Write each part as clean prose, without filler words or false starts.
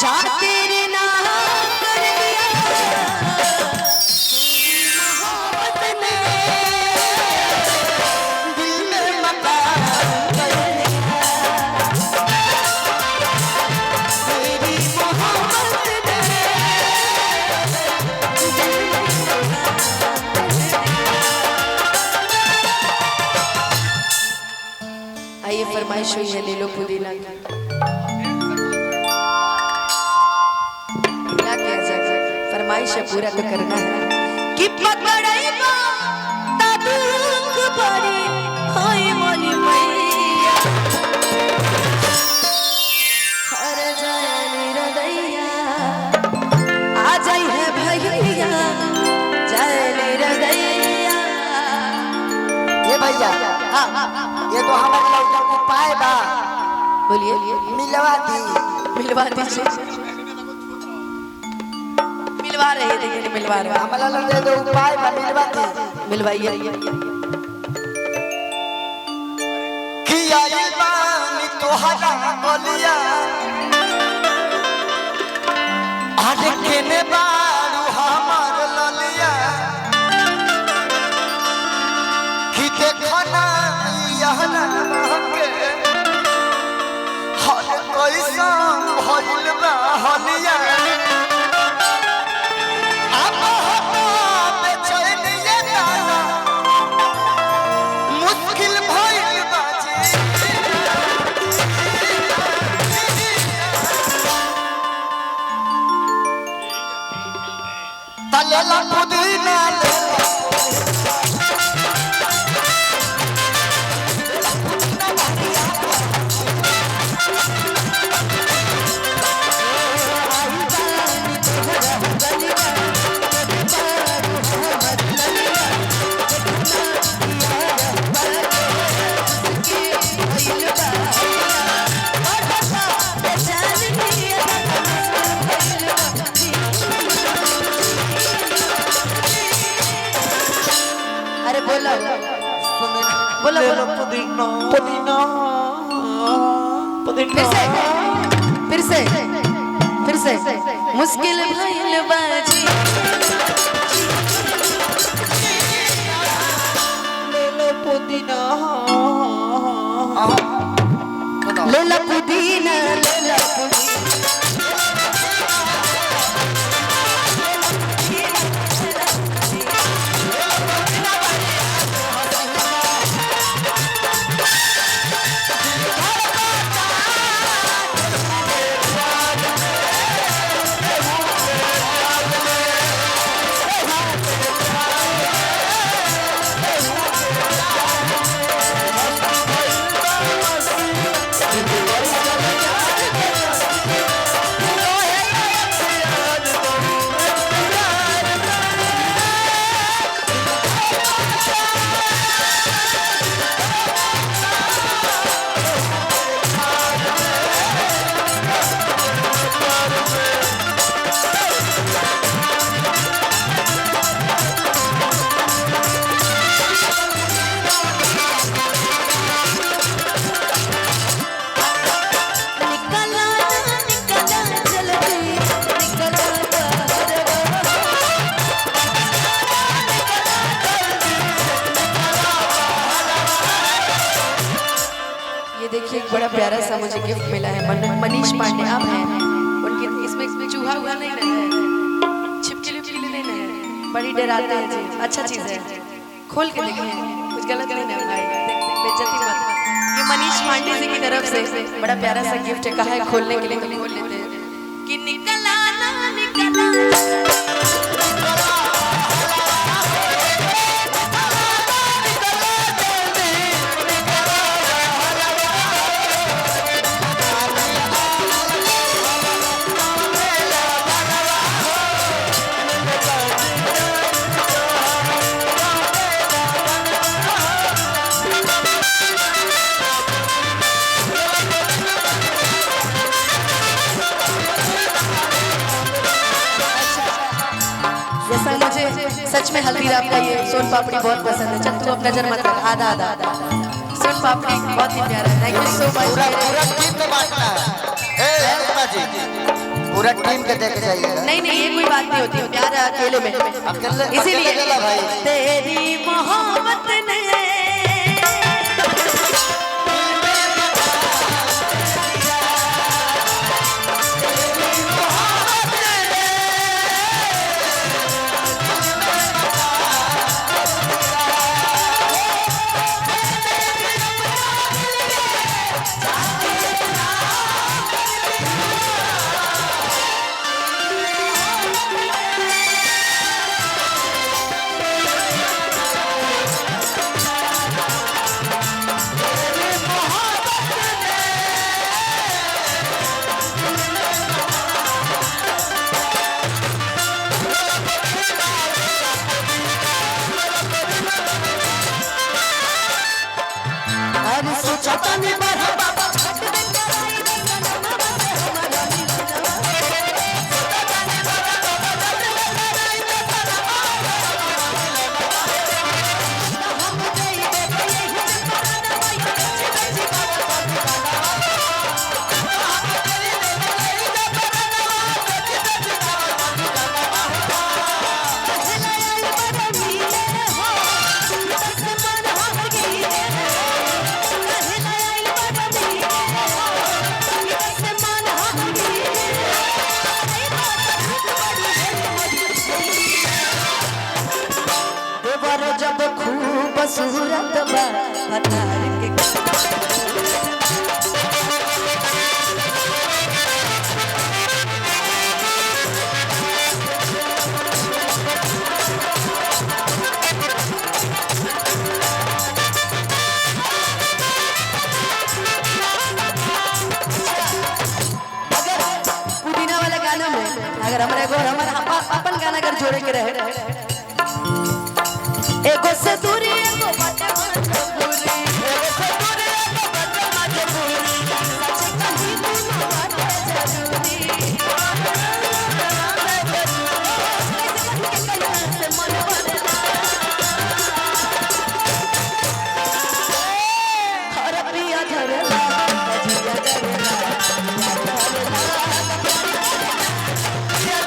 जा तेरे नाम कर दिया मोहब्बत ने दिल में मकान कर दिया तेरी मोहब्बत ने दिल में आइए फरमाइश हुई है ले लो पुदीना की फरमाइश पूरा तो करना है कि पकड़ाईबा तादुक बड़ी होई मोरी मैया हर जानी रदैया आ जाई है भैया जानी रदैया ये भैया हां ये तो हमारे लौटा को पाए बा बोलिए मिलवा दीजिए मिलवा रहे थे ये मिलवा रहे हमारा लोग दे दो उपाय बा मिलवा दी मिलवाइए कि आई बानी तोहरा बोलिया अरे केने बारू हमार ललिया कि देखो ना यहना के हर कैसा भइल बा हलिया लेला पुदीना अरे बोलो बोलो बोलो पुदीना पुदीना पुदीना फिर से मुश्किल भइल बाजी ले लो पुदीना ले लो पुदीना देखिए एक बड़ा प्यारा सा मुझे गिफ्ट मिला है मनीष पांडे आप हैं उनके इसमें चूहा उगा नहीं है छिपकली उपकली नहीं है बड़ी डराते हैं जी अच्छा चीज है खोल के देखिए कुछ गलत नहीं है भाई बेइज्जती मत ये मनीष पांडे जी की तरफ से बड़ा प्यारा सा गिफ्ट है कहा है खोलने के लिए तो खोल लेते हैं कि निकला ना निकला सच में हल्दीराम का ये सोन पापड़ी बहुत पसंद है। चल तू अपना जन्म मत रख आधा आधा सोन पापड़ी बहुत ही प्यारा है। Thank you so much. पूरा गीत बांटना है। ए रुकना जी पूरा टीम के देख जाइएगा। नहीं नहीं, ये कोई बात नहीं होती, प्यार अकेले में। इसीलिए तेरी मोहब्बत ने जब खूब सूरत बा हतार के पुदीना वाला गाना में अगर हमारा अपन गाना अगर जोड़े के रहे एगो से दूरी एगो बाटे मजबूरी, एगो से दूरी एगो बाटे मजबूरी, सच कही तू बाटे जरूरी, से मन बदला हर पिया धरला जिया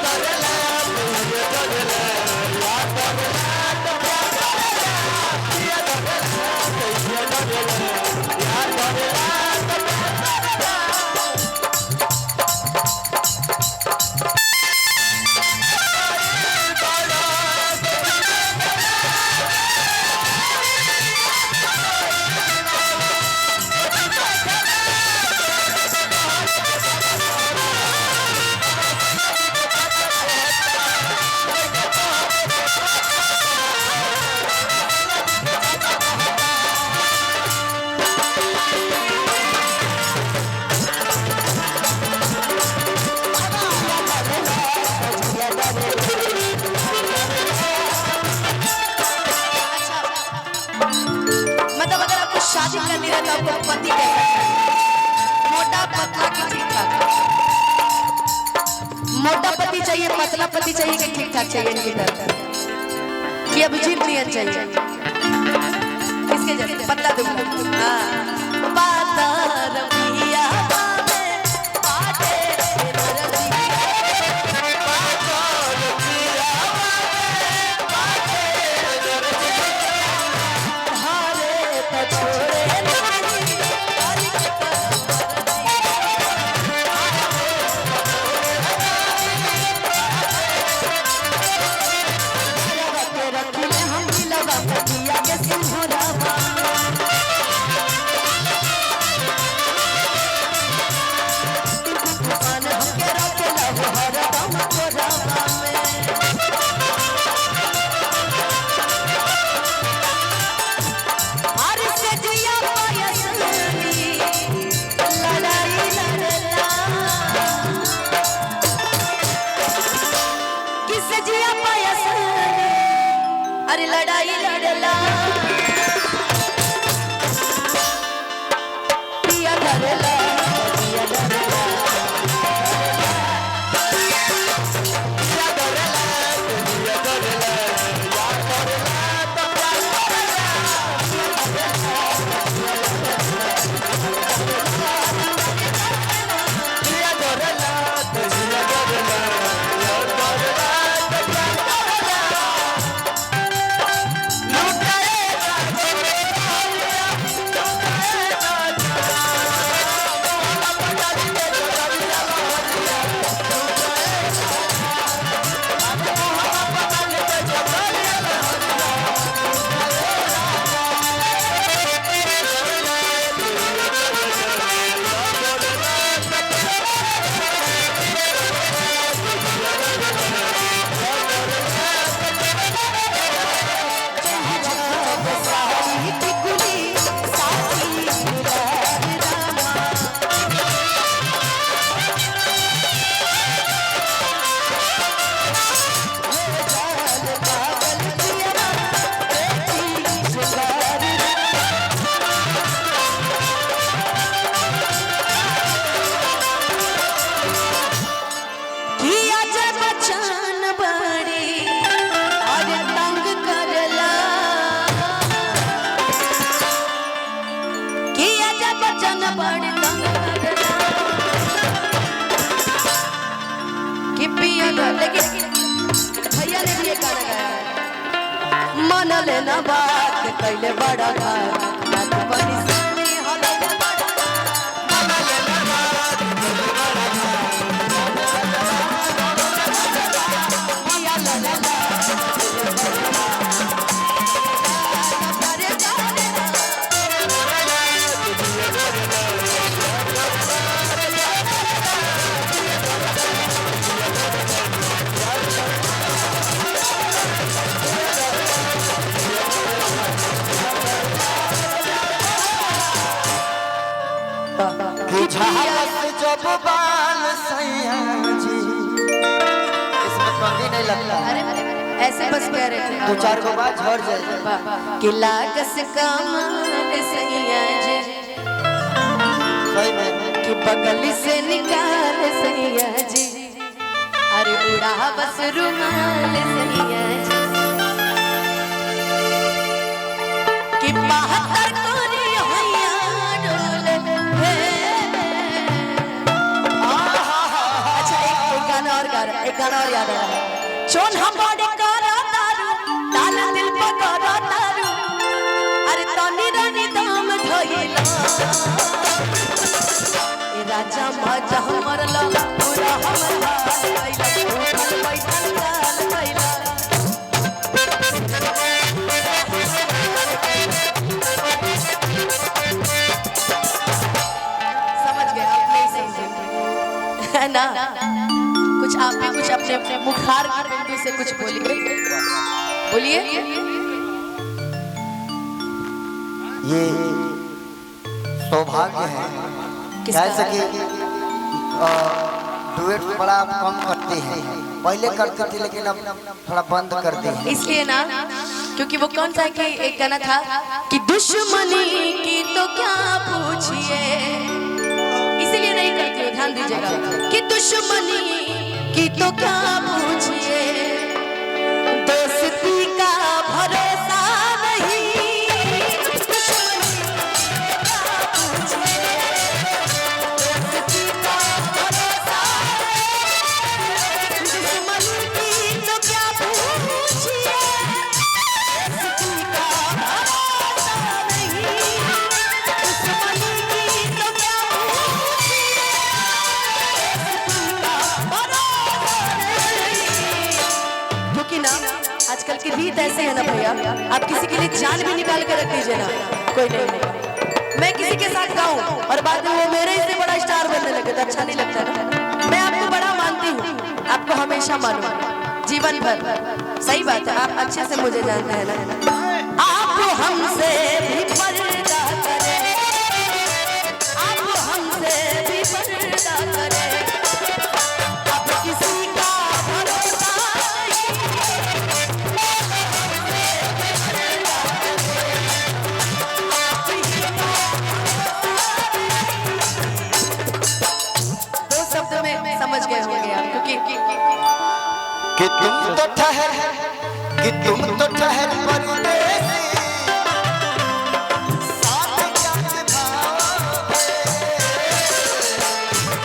धरला शादी करनी है तो आपको पति कैसा चाहिए? मोटा पतला कि ठीक ठाक? मोटा पति चाहिए, पतला पति चाहिए कि ठीक ठाक चाहिए इनकी तरह? कि अभिजीत नियन चाहिए? किसके जैसे पतला दुबला? हाँ पाता रबिया अरे लड़ाई लड़ला पिया धरला पिया धरला पिया धरला पिया धरला पिया धरला पिया धरला मनले न बात कैले बड़ा घात रात बनी सानी हलले बड़ा मनले न बात कैले बड़ा घात या ला ला ला जब बाल सैया जी इसमें कंगी नहीं लगता। अरे ऐसे बस कह रहे थे 2-4 को बात झड़ जाए कि लागस कमाल सैया जी सही में कि बगल से निकाल सैया जी अरे उड़ा बस रुमाल सैया जी कि 72 कोरी हैया डोले एक गाना और याद आ रहा है चोन हम बड़े करा तारू लाल दिल पे करा तारू अरे तनी रानी दाम धइला ए राजा माजा हमरला पूरा हमला कैला उठल बैठल लाल कैला समझ गए आप नहीं समझे है ना कुछ आप भी कुछ अपने मुखार बिंदु से कुछ बोलिए बोलिए ये सौभाग्य है कैसे कि डुएट बड़ा कम करते हैं पहले करते थे लेकिन अब थोड़ा बंद कर दी इसलिए ना क्योंकि वो कौन सा कि एक गाना था कि दुश्मनी की तो क्या पूछिए इसीलिए नहीं करती हूँ ध्यान दीजिएगा कि दुश्मनी की तो क्या पूछिए दोस्ती का भरोसा नहीं दुश्मनी क्या पूछिए दोस्ती का भरोसा दुश्मनी की तो क्या पूछिए दोस्ती का भरोसा नहीं दुश्मनी की तो क्या आजकल के गीत ऐसे है ना भैया आप किसी के लिए जान भी निकाल के रख दीजिए ना कोई नहीं मैं किसी के साथ गाऊं और बाद में वो मेरे से बड़ा स्टार बनने लगे तो अच्छा नहीं लगता ना मैं आपको बड़ा मानती हूँ आपको हमेशा मानूं जीवन भर सही बात है आप अच्छे से मुझे जानते हैं ना आप हमसे भी पर्दा करें आप हमसे भी पर्दा करें आप किसी का भरोसा समझ गए होंगे आप क्योंकि कि तुम तो ठहर कि तुम तो ठहर परदेसी साथ क्या निभाओगे साथ क्या निभाओगे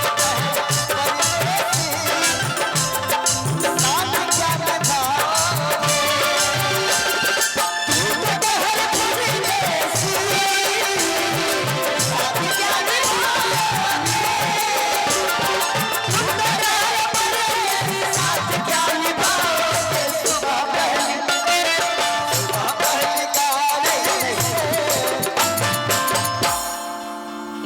तुम तो ठहर परदेसी साथ क्या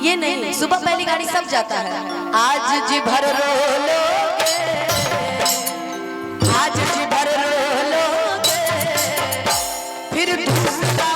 ये नहीं सुबह पहली गाड़ी सब जाता है आज जी भर रो लोगे आज जी भर रो लोगे फिर दूसरा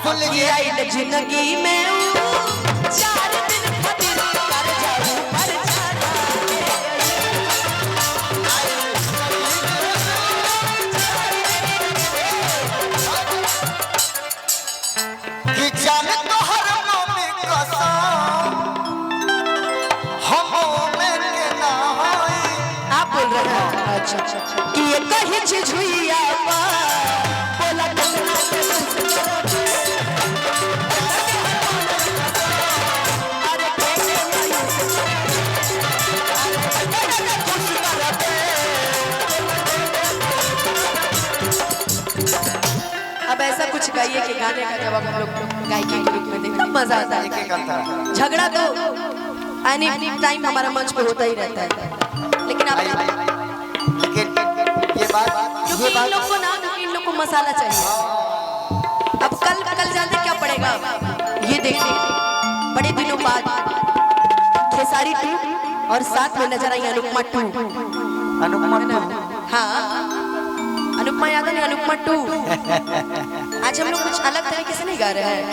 सुन लीजिए जिंदगी में 4 दिन खातिर कर जाऊं पर कि जान तो हर मम्मी कसम कि ये कहीं चीज हुई आपा बोला कितना के अरे कैसे अब ऐसा कुछ गाइए कि गाने का जब हम लोग गायकी के रूप में देखते मजा आता है। झगड़ा तो एनी टाइम हमारा मंच पे होता ही रहता है, लेकिन अब क्योंकि इन लोग को ना इन लोग को मसाला चाहिए। अब कल जानते क्या पड़ेगा, ये देखिए बड़े दिनों बाद खेसारी 2 और साथ में नजर आई अनुपमा 2। हाँ अनुपमा याद है, अनुपमा 2। आज हम लोग कुछ अलग तरीके से नहीं गा रहे हैं।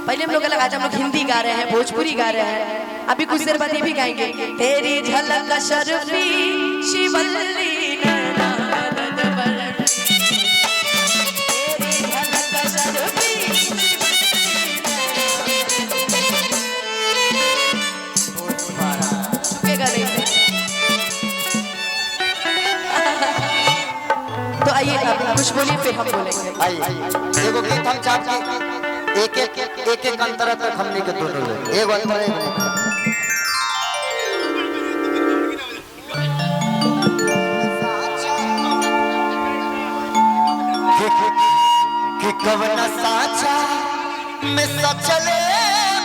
पहले हम लोग अलग, आज हम लोग हिंदी गा रहे हैं, भोजपुरी गा रहे हैं, अभी कुछ देर बाद ये भी गाएंगे। तेरी झलक शर्फी शिवल्ली तो आइए कुछ बोलिए फिर हम बोलेंगे। आइए एगो गीत हम चाह के एक अंतर तक हमने के दोनों लोग एगो अंतर कि कवना साचा में सचले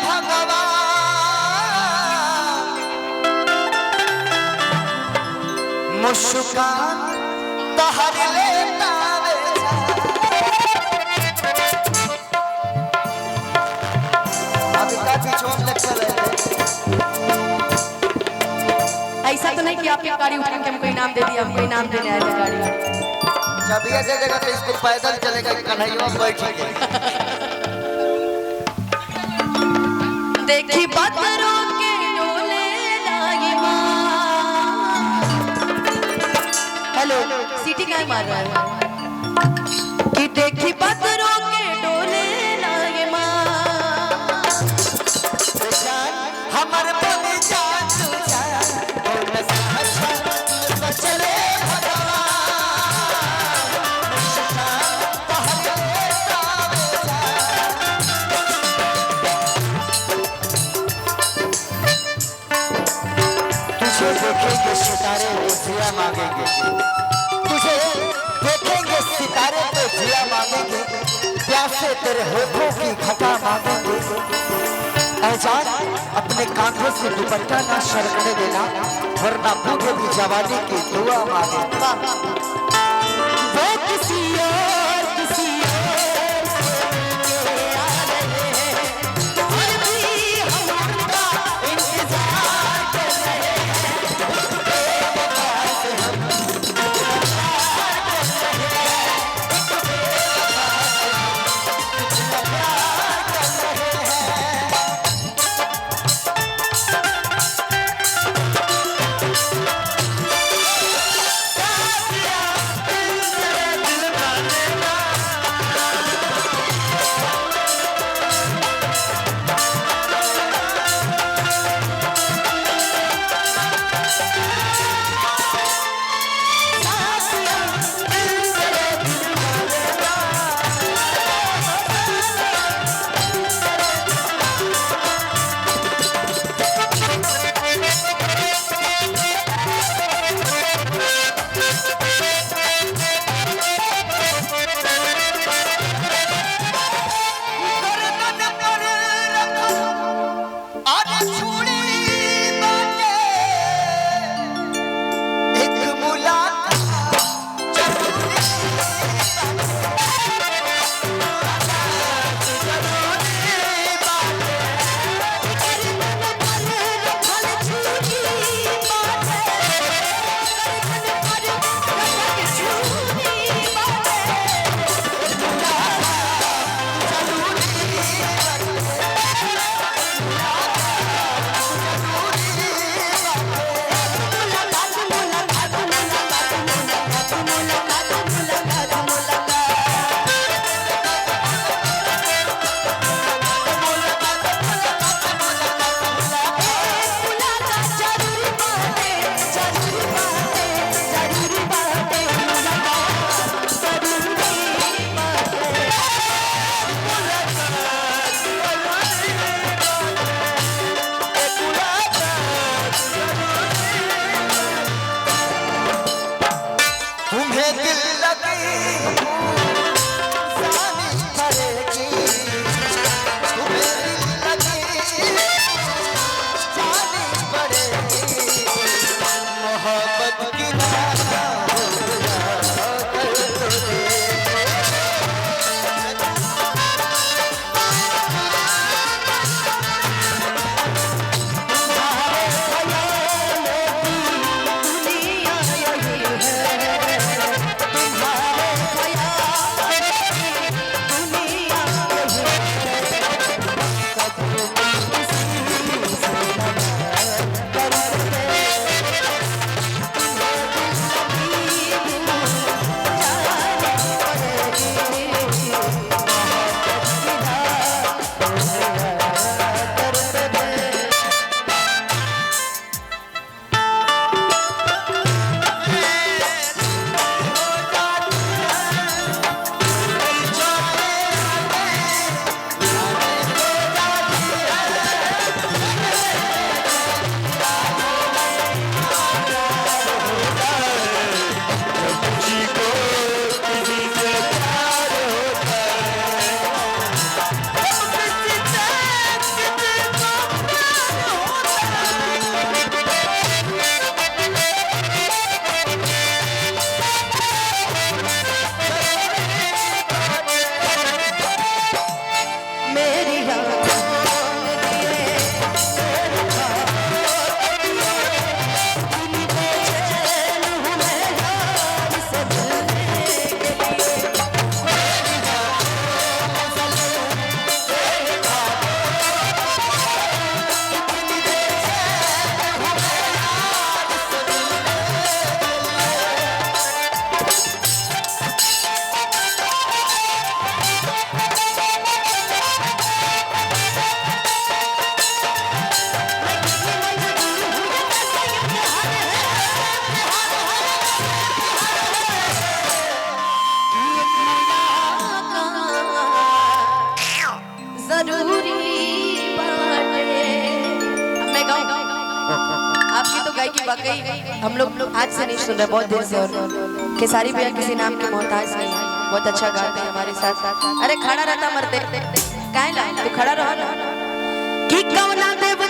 भगवान मुस्कान तहर लेता ऐसा तो नहीं कि आपकी गाड़ी उठा के हमको इनाम दे दिया, हमको इनाम देने आए थे गाड़ी। जब ये जगह पे इसको पैदल चलेगा कन्हैया बैठेंगे। देखी बदरों के डोले लागी माँ। हेलो सीटी क्या मार रहा है कि देखी बदरों के डोले लागी माँ। हमारे बने जान तू जान चले देखेंगे सितारे तो जिया मांगेंगे, तुझे देखेंगे सितारे तो जिया मांगेंगे, प्यासे तेरे होठों की घटा मांगेंगे। ऐ जान अपने कांधों से दुपट्टा ना सरकने देना, वरना बूढ़े भी जवानी की दुआ मांगेंगे। वो किसी और आ रहे हैं, फिर भी हम उनका इंतजार कर रहे हैं। Yeah. जरूरी बाटे। अब मैं गाऊं? आपकी तो गायकी वाकई हम लोग आज से नहीं सुन रहे, बहुत दिन से। और खेसारी भैया किसी नाम के मोहताज नहीं है, बहुत अच्छा गाते हैं हमारे साथ। अरे खड़ा रहता मरते काहे ला, तू खड़ा रहो ना। कि कौना देव